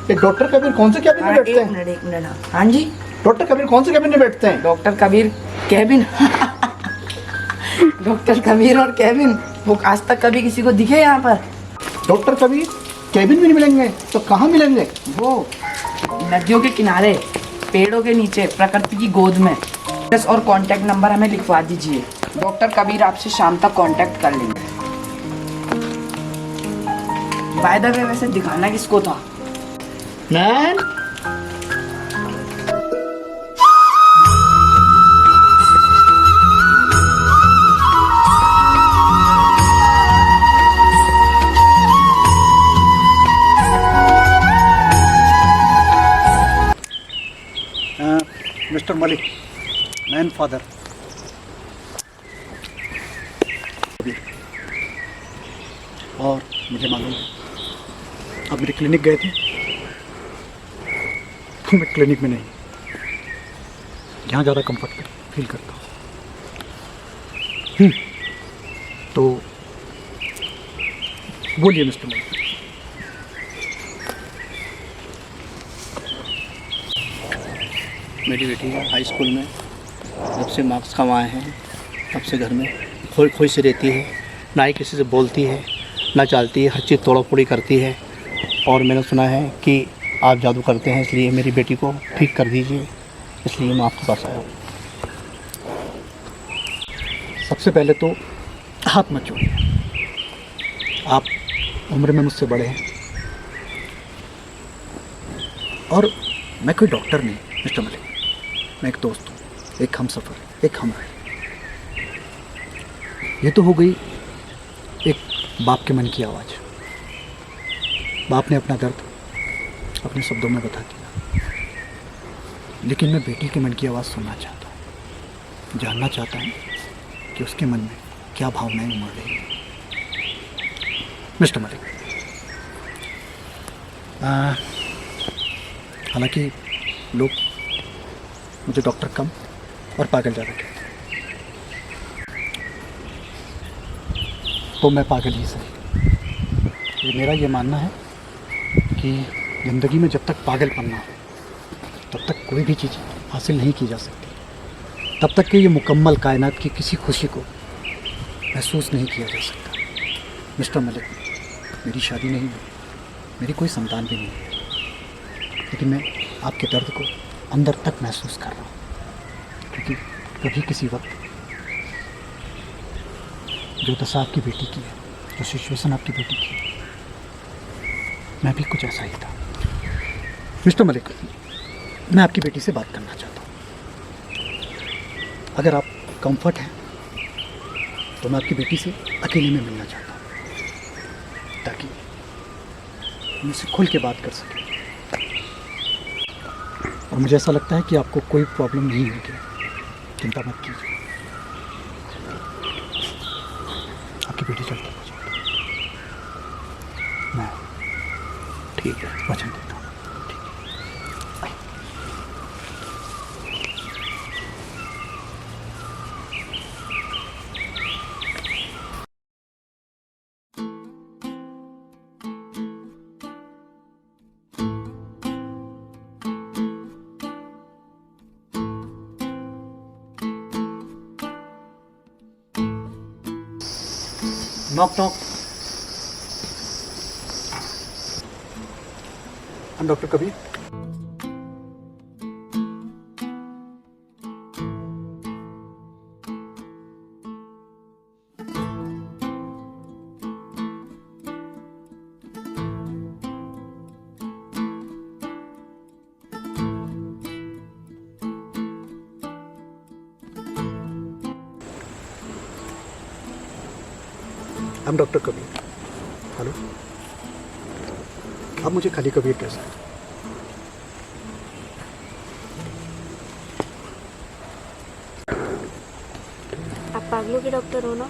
ये डॉक्टर कबीर कौन से कैबिन में बैठते हैं? एक मिनट। हाँ जी, डॉक्टर कबीर कौन से कैबिन में बैठते हैं? Doctor Kabir cabin doctor Kabir और कैबिन, वो आज तक कभी किसी को दिखे यहाँ पर? डॉक्टर कबीर कैबिन में नहीं मिलेंगे तो कहाँ मिलेंगे? वो नदियों के किनारे, पेड़ों के नीचे, प्रकृति की गोद में। एड्रेस और कांटेक्ट नंबर हमें लिखवा दीजिए, डॉक्टर कबीर आपसे शाम तक कांटेक्ट कर लेंगे। बाय द वे, वैसे दिखाना किसको था? नैन, मिस्टर मलिक, नैन फादर। और मुझे मालूम है आप मेरे क्लिनिक गए थे, तो मैं क्लिनिक में नहीं, यहाँ ज़्यादा कंफर्ट फील करता हूँ। तो बोलिए मिस्टर मलिक। मेरी बेटी हाई स्कूल में जब से मार्क्स कमाए हैं तब से घर में खोई खोई से रहती है, ना ही किसी से बोलती है, ना चालती है, हर चीज़ तोड़ा फोड़ी करती है। और मैंने सुना है कि आप जादू करते हैं, इसलिए मेरी बेटी को ठीक कर दीजिए, इसलिए मैं आपके पास आया हूँ। सबसे पहले तो हाथ मत जोड़िए, आप उम्र में मुझसे बड़े हैं और मैं कोई डॉक्टर नहीं मिस्टर मलिक, मैं एक दोस्त हूँ, एक हमसफ़र, एक हमराह। ये तो हो गई एक बाप के मन की आवाज़। बाप ने अपना दर्द अपने शब्दों में बता दिया, लेकिन मैं बेटी के मन की आवाज़ सुनना चाहता हूँ, जानना चाहता हूँ कि उसके मन में क्या भावनाएं उमड़ रही हैं। मिस्टर मलिक, हालांकि लोग मुझे डॉक्टर कम और पागल ज़्यादा कहते हैं, तो मैं पागल ही सही। मेरा ये मानना है कि ज़िंदगी में जब तक पागलपन ना हो तब तक कोई भी चीज़ हासिल नहीं की जा सकती, तब तक कि ये मुकम्मल कायनात की किसी खुशी को महसूस नहीं किया जा सकता। मिस्टर मलिक, मेरी शादी नहीं हुई, मेरी कोई संतान भी नहीं है, लेकिन मैं आपके दर्द को अंदर तक महसूस कर रहा हूँ, क्योंकि कभी किसी वक्त जो दशा आपकी बेटी की है, जो सिचुएशन आपकी बेटी की है, मैं भी कुछ ऐसा ही था। मिस्टर मलिक, मैं आपकी बेटी से बात करना चाहता हूँ। अगर आप कंफर्ट हैं तो मैं आपकी बेटी से अकेले में मिलना चाहता हूँ, ताकि मुझसे खुल के बात कर सकें। और मुझे ऐसा लगता है कि आपको कोई प्रॉब्लम नहीं होगी, चिंता मत कीजिए। आपकी बेटी चलती हो जाएगी, मैं ठीक है, वचन देता हूँ। Knock knock. I'm doctor Kabir. I'm doctor Kabir. Hello, आप मुझे खाली कबीर कह सकते हैं। आप पागलों के डॉक्टर हो ना?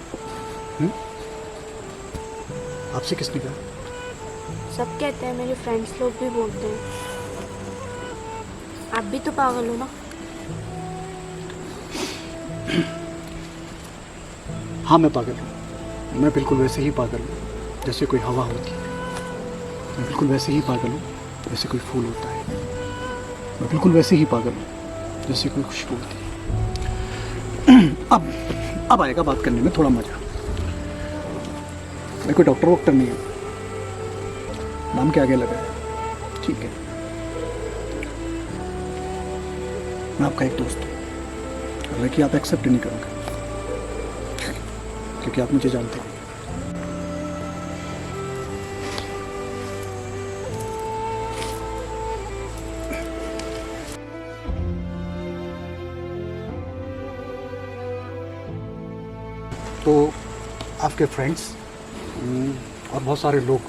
आपसे किसने कहा? सब कहते हैं, मेरे फ्रेंड्स लोग भी बोलते हैं। आप भी तो पागल हो ना? हाँ, मैं पागल हूँ। मैं बिल्कुल वैसे ही पागल हूँ जैसे कोई हवा होती है। मैं बिल्कुल वैसे ही पागल हूँ जैसे कोई फूल होता है, मैं बिल्कुल वैसे ही पागल हूँ जैसे कोई खुशबू होती है। अब आएगा बात करने में थोड़ा मज़ा। मैं कोई डॉक्टर वॉक्टर नहीं हूँ, नाम के आगे लगा है, ठीक है। मैं आपका एक दोस्त हूँ, हालांकि आप एक्सेप्ट नहीं करोगे क्योंकि आप मुझे जानते हैं। तो आपके फ्रेंड्स और बहुत सारे लोग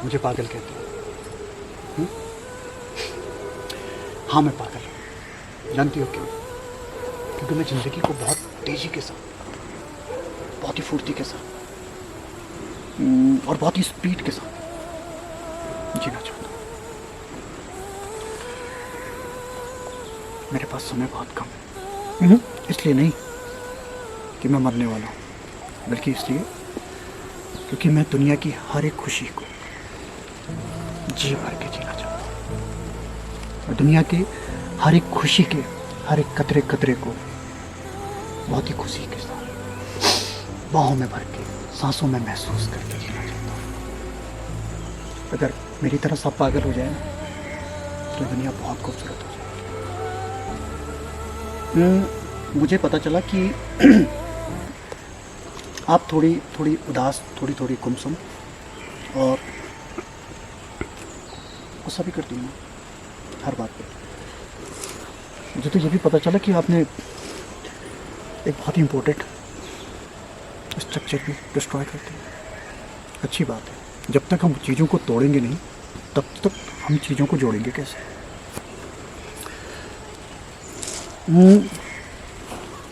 मुझे पागल कहते हैं। हाँ मैं पागल हूँ, जानती हो क्यों? क्योंकि मैं ज़िंदगी को बहुत तेज़ी के साथ, बहुत ही फुर्ती के साथ और बहुत ही स्पीड के साथ जीना चाहता हूँ। मेरे पास समय बहुत कम है, इसलिए नहीं कि मैं मरने वाला हूँ, बल्कि इसलिए क्योंकि मैं दुनिया की हर एक खुशी को जी भर के जीना चाहता हूँ और दुनिया के हर एक खुशी के हर एक कतरे कतरे को बहुत ही खुशी के साथ बाहों में भर के सांसों में महसूस करके जीना चाहता हूँ। अगर मेरी तरह सब पागल हो जाए तो दुनिया बहुत खूबसूरत हो जाए। मुझे पता चला कि आप थोड़ी थोड़ी उदास, थोड़ी थोड़ी गुमसुम और गुस्सा भी करती हैं हर बात पे। मुझे तो ये भी पता चला कि आपने एक बहुत ही इम्पोर्टेंट स्ट्रक्चर भी डिस्ट्रॉय कर दिया। अच्छी बात है, जब तक हम चीज़ों को तोड़ेंगे नहीं तब तक हम चीज़ों को जोड़ेंगे कैसे?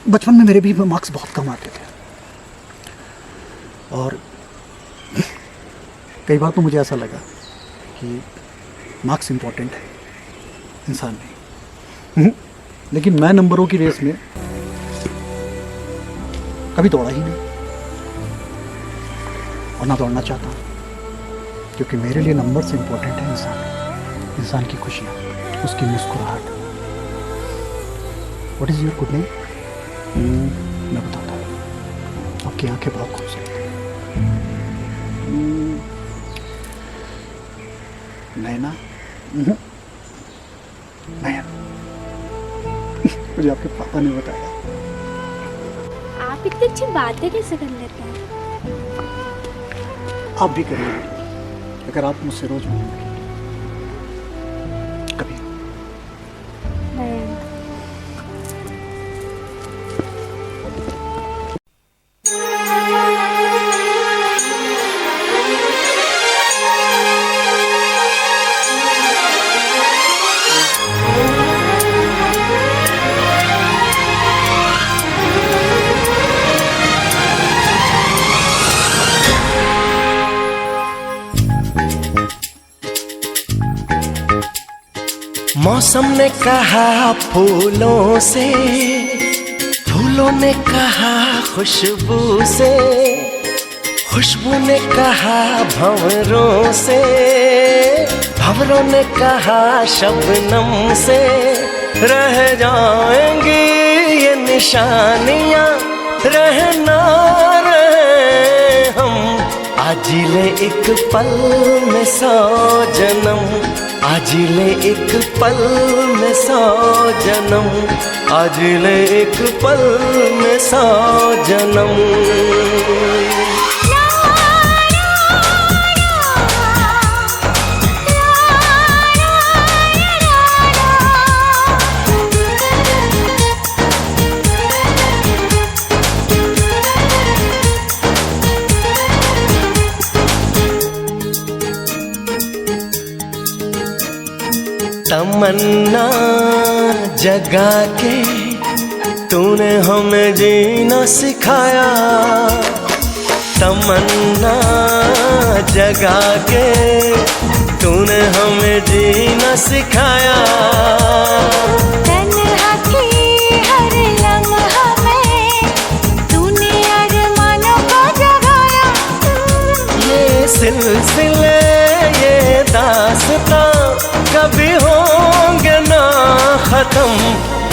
बचपन में मेरे भी मार्क्स बहुत कम आते थे और कई बार तो मुझे ऐसा लगा कि मार्क्स इम्पोर्टेंट है, इंसान नहीं। लेकिन मैं नंबरों की रेस में कभी दौड़ा ही नहीं और ना दौड़ना चाहता हूँ, क्योंकि मेरे लिए नंबर से इम्पोर्टेंट है इंसान की खुशियाँ, उसकी मुस्कुराहट। What is your good name? मैं बताता हूँ, आपकी आंखें बहुत खूबसूरत हैं। नैना, नैना मुझे आपके पापा ने बताया। आप इतनी अच्छी बातें कैसे कर लेते हैं? आप भी करिए अगर आप मुझसे रोज मिलेंगे कभी। नहीं। मौसम ने कहा फूलों से, फूलों ने कहा खुशबू से, खुशबू ने कहा भंवरों से, भंवरों ने कहा शबनम से। रह जाएंगी ये निशानियां, रहना रहे हम। आज ले एक पल में 100 जन्म, आज ले एक पल में 100 जन्म, आज ले एक पल में 100 जन्म। तमन्ना जगा के तूने हमें जीना सिखाया, तमन्ना जगा के तूने हमें जीना सिखाया। तन्हा की हर लम्हा में तूने अरमानों को जगाया। ये सिलसिले ये दास्तां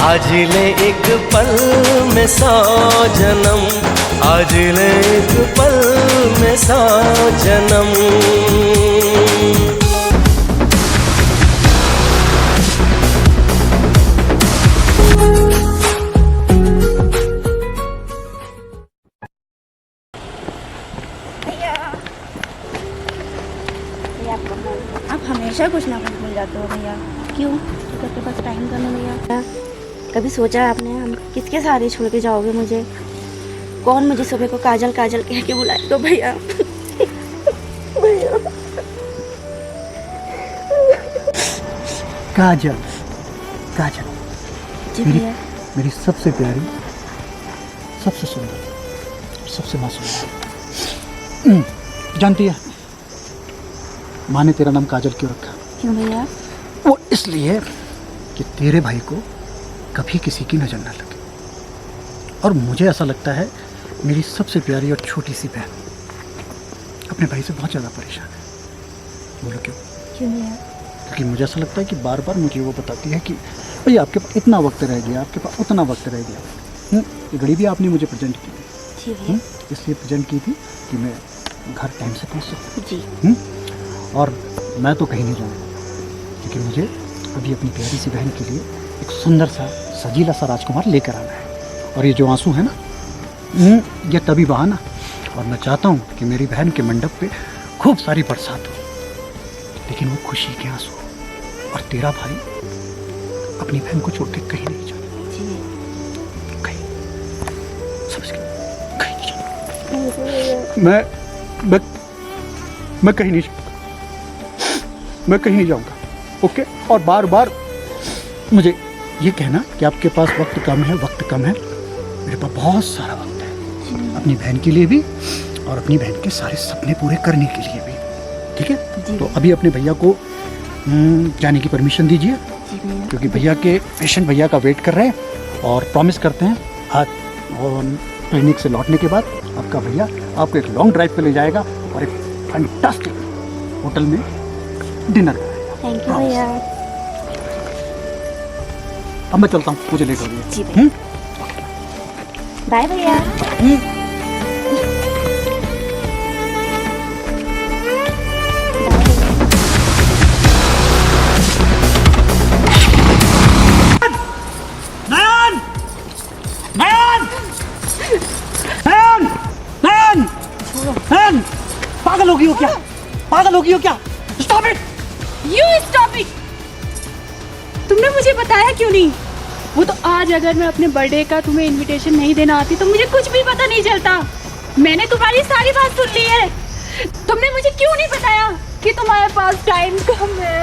आज ले एक पल में 100 जन्म, आज ले एक पल में 100 जन्म। आप हमेशा कुछ ना कुछ भूल जाते हो भैया, क्यों? क्योंकि आपके पास टाइम कम है भैया। कभी सोचा है आपने हम किसके सहारे छोड़ के जाओगे मुझे? कौन मुझे सुबह को काजल काजल कह के बुलाएगा भैया? भैया काजल, काजल जी मेरी भैया। मेरी सबसे प्यारी, सबसे सुंदर, सबसे मासूम। जानती है माँ ने तेरा नाम काजल क्यों रखा? क्यों भैया? वो इसलिए कि तेरे भाई को कभी किसी की नज़र ना लगे। और मुझे ऐसा लगता है मेरी सबसे प्यारी और छोटी सी बहन अपने भाई से बहुत ज़्यादा परेशान है। बोलो क्यों? क्यों भैया? क्योंकि मुझे ऐसा लगता है कि बार बार मुझे वो बताती है कि भैया आपके पास इतना वक्त रह गया, आपके पास उतना वक्त रह गया। ये घड़ी भी आपने मुझे प्रेजेंट की है। जी भैया। इसलिए प्रेजेंट की थी कि मैं घर टाइम से पहुँच सकूँ। जी। और मैं तो कहीं नहीं जाऊँगा क्योंकि मुझे अभी अपनी प्यारी सी बहन के लिए एक सुंदर सा सजीला सा राजकुमार लेकर आना है। और ये जो आंसू है ना, ये तभी बहाना। और मैं चाहता हूँ कि मेरी बहन के मंडप पे खूब सारी बरसात हो, लेकिन वो खुशी के आंसू हो। और तेरा भाई अपनी बहन को छोड़ के कहीं नहीं जाना। जी। कहीं, समझ गए? कहीं नहीं जाना। मैं कहीं नहीं जाऊँगा। मैं कहीं नहीं जाऊँगा, ओके? और बार बार मुझे ये कहना कि आपके पास वक्त कम है, वक्त कम है। मेरे पास बहुत सारा वक्त है, अपनी बहन के लिए भी और अपनी बहन के सारे सपने पूरे करने के लिए भी। ठीक है? तो अभी अपने भैया को जाने की परमिशन दीजिए, क्योंकि भैया के पेशेंट भैया का वेट कर रहे हैं। और प्रॉमिस करते हैं आज और क्लिनिक से लौटने के बाद आपका भैया आपको एक लॉन्ग ड्राइव पे ले जाएगा और एक फैंटास्टिक होटल में डिनर कराएगा। थैंक यू भैया। अब मैं चलता हूँ, मुझे लेट हो रही है। जी भैया। बाय भैया। नयन! नयन! नयन! नयन! नयन! पागल होगी हो क्या? पागल होगी हो क्या? Stop it! You stop it! तुमने मुझे बताया क्यों नहीं? वो तो आज अगर मैं अपने बर्थडे का तुम्हें इनविटेशन नहीं देना आती तो मुझे कुछ भी पता नहीं चलता। मैंने तुम्हारी सारी बात सुन ली है। तुमने मुझे क्यों नहीं बताया कि तुम्हारे पास टाइम कम है?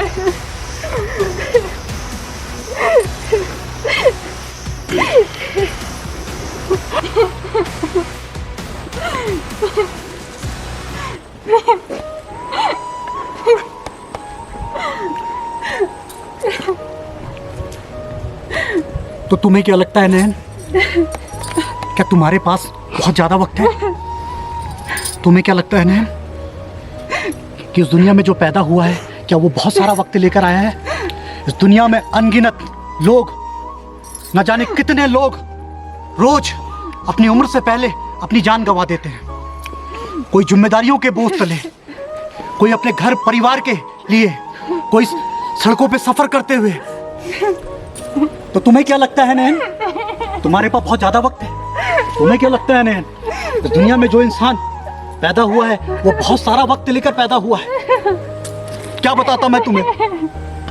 तो तुम्हें क्या लगता है नयन, क्या तुम्हारे पास बहुत ज्यादा वक्त है? तुम्हें क्या लगता है नयन कि इस दुनिया में जो पैदा हुआ है क्या वो बहुत सारा वक्त लेकर आया है? इस दुनिया में अनगिनत लोग, न जाने कितने लोग रोज अपनी उम्र से पहले अपनी जान गंवा देते हैं। कोई जिम्मेदारियों के बोझ तले, कोई अपने घर परिवार के लिए, कोई सड़कों पे सफर करते हुए। तो तुम्हें क्या लगता है नयन, तुम्हारे पास बहुत ज्यादा वक्त है? तुम्हें क्या लगता है नयन, इस दुनिया में जो इंसान पैदा हुआ है वो बहुत सारा वक्त लेकर पैदा हुआ है? क्या बताता मैं तुम्हें,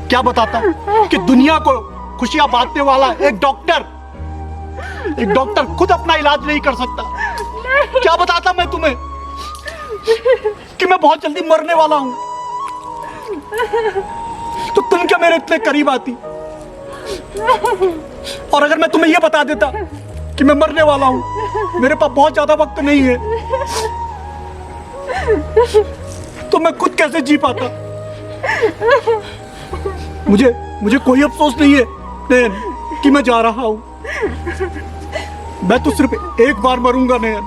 क्या बताता कि दुनिया को खुशियां बांटने वाला एक डॉक्टर खुद अपना इलाज नहीं कर सकता? क्या बताता मैं तुम्हें कि मैं बहुत जल्दी मरने वाला हूं? तो तुम क्या मेरे इतने करीब आती? और अगर मैं तुम्हें यह बता देता कि मैं मरने वाला हूं, मेरे पास बहुत ज्यादा वक्त नहीं है, तो मैं खुद कैसे जी पाता? मुझे कोई अफसोस नहीं है नयन कि मैं जा रहा हूं। मैं तो सिर्फ एक बार मरूंगा नयन,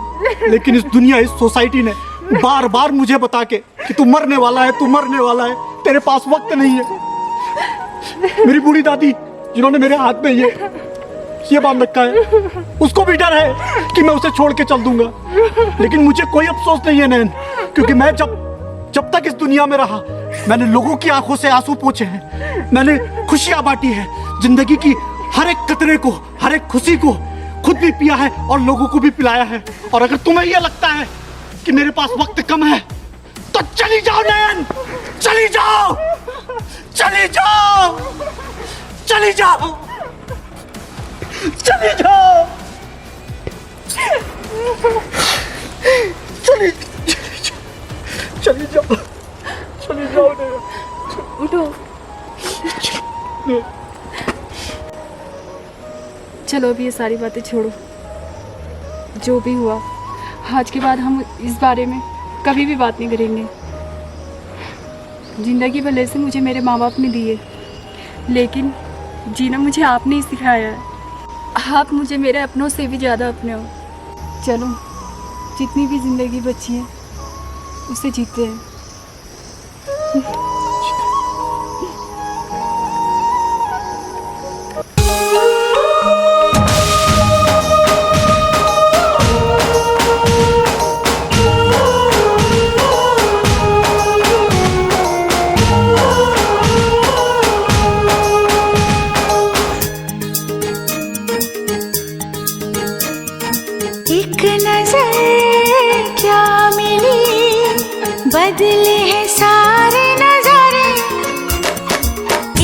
लेकिन इस दुनिया, इस सोसाइटी ने बार बार मुझे बता के कि तू मरने वाला है, तू मरने वाला है, तेरे पास वक्त नहीं है। मेरी बूढ़ी दादी जिन्होंने मेरे हाथ में ये ये बांध रखा है। उसको भी डर है कि मैं उसे छोड़ के चल दूंगा, लेकिन मुझे कोई अफसोस नहीं है नैन, क्योंकि मैं जब तक इस दुनिया में रहा मैंने लोगों की आंखों से आंसू पोंछे हैं, मैंने खुशियां बांटी है, जिंदगी की हर एक कतरे को, हर एक खुशी को खुद भी पिया है और लोगों को भी पिलाया है। और अगर तुम्हें यह लगता है कि मेरे पास वक्त कम है तो चली जाओ नैन, चली जाओ, चली जाओ, चली जाओ, चली जाओ, चली जाओ, चली जाओ नैन। उठो, चलो अब ये सारी बातें छोड़ो। जो भी हुआ, आज के बाद हम इस बारे में कभी भी बात नहीं करेंगे। ज़िंदगी भले से मुझे मेरे माँ बाप ने दिए, लेकिन जीना मुझे आपने ही सिखाया है। आप मुझे मेरे अपनों से भी ज़्यादा अपने हो। चलो, जितनी भी ज़िंदगी बची है उसे जीते हैं। एक नजर क्या मिली, बदले हैं सारे नजारे।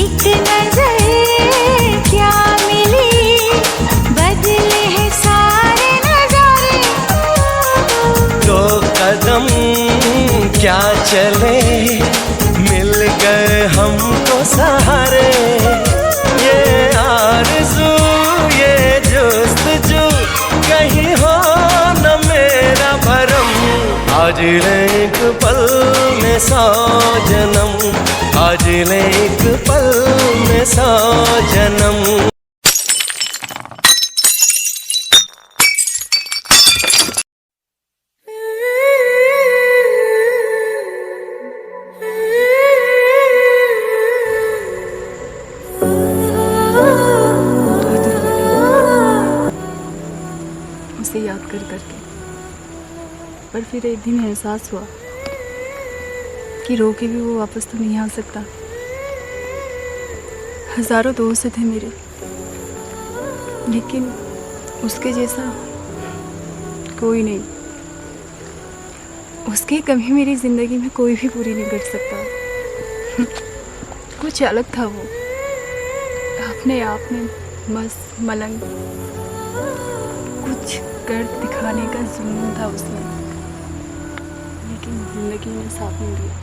एक नजर क्या मिली, बदले हैं सारे नजारे। दो कदम क्या चले, मिल गए हमको सहारे। ये आरज़ू, ये जुस्तजू, कहीं हो न मेरा भरम। आज एक पल में 100 जन्म, आज एक पल में 100 जन्म। उसे याद करके, पर फिर एक दिन एहसास हुआ कि रो के भी वो वापस तो नहीं आ सकता। हज़ारों दोस्त थे मेरे, लेकिन उसके जैसा कोई नहीं। उसकी कमी मेरी ज़िंदगी में कोई भी पूरी नहीं कर सकता। कुछ अलग था वो, अपने आप में मस्त मलंग, कुछ कर दिखाने का जुनून था उसमें, लेकिन ज़िंदगी ने साथ नहीं दिया।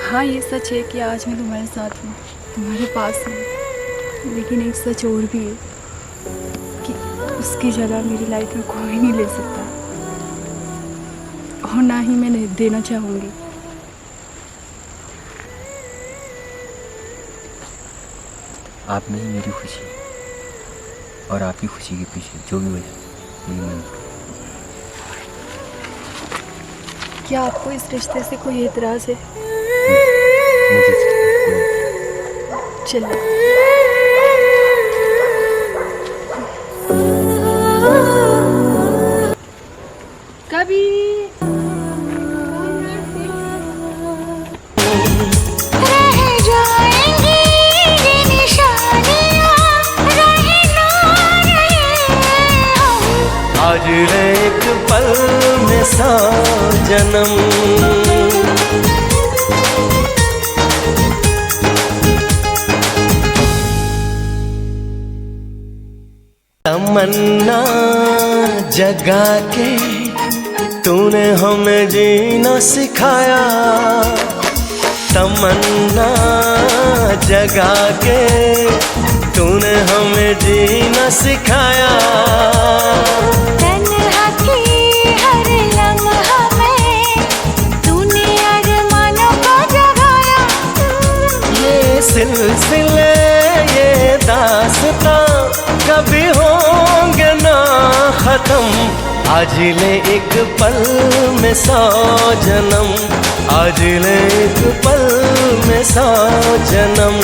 हाँ, ये सच है कि आज मैं तुम्हारे साथ हूँ, तुम्हारे पास हूँ, लेकिन एक सच और भी है कि उसकी जगह मेरी लाइफ में कोई नहीं ले सकता, और ना ही मैं देना चाहूँगी। आप में ही मेरी खुशी है, और आपकी खुशी के पीछे जो भी वजह मेरी मन। क्या आपको इस रिश्ते से कोई एतराज़ है? मुझे चलो। कभी रह जाएंगी ये निशानियां, रहे ना रहे हम। आज एक पल में 100 जन्म। तमन्ना जगा के तूने हमें जीना सिखाया। तमन्ना जगा के तूने हमें जीना सिखाया। तन्हा थी हर लम्हा में, तूने अरमानों को जगाया। ये सिलसिले ये दास्तां कभी होंगे ना खत्म। आज ले एक पल में 100 जन्म, आज ले एक पल में 100 जन्म।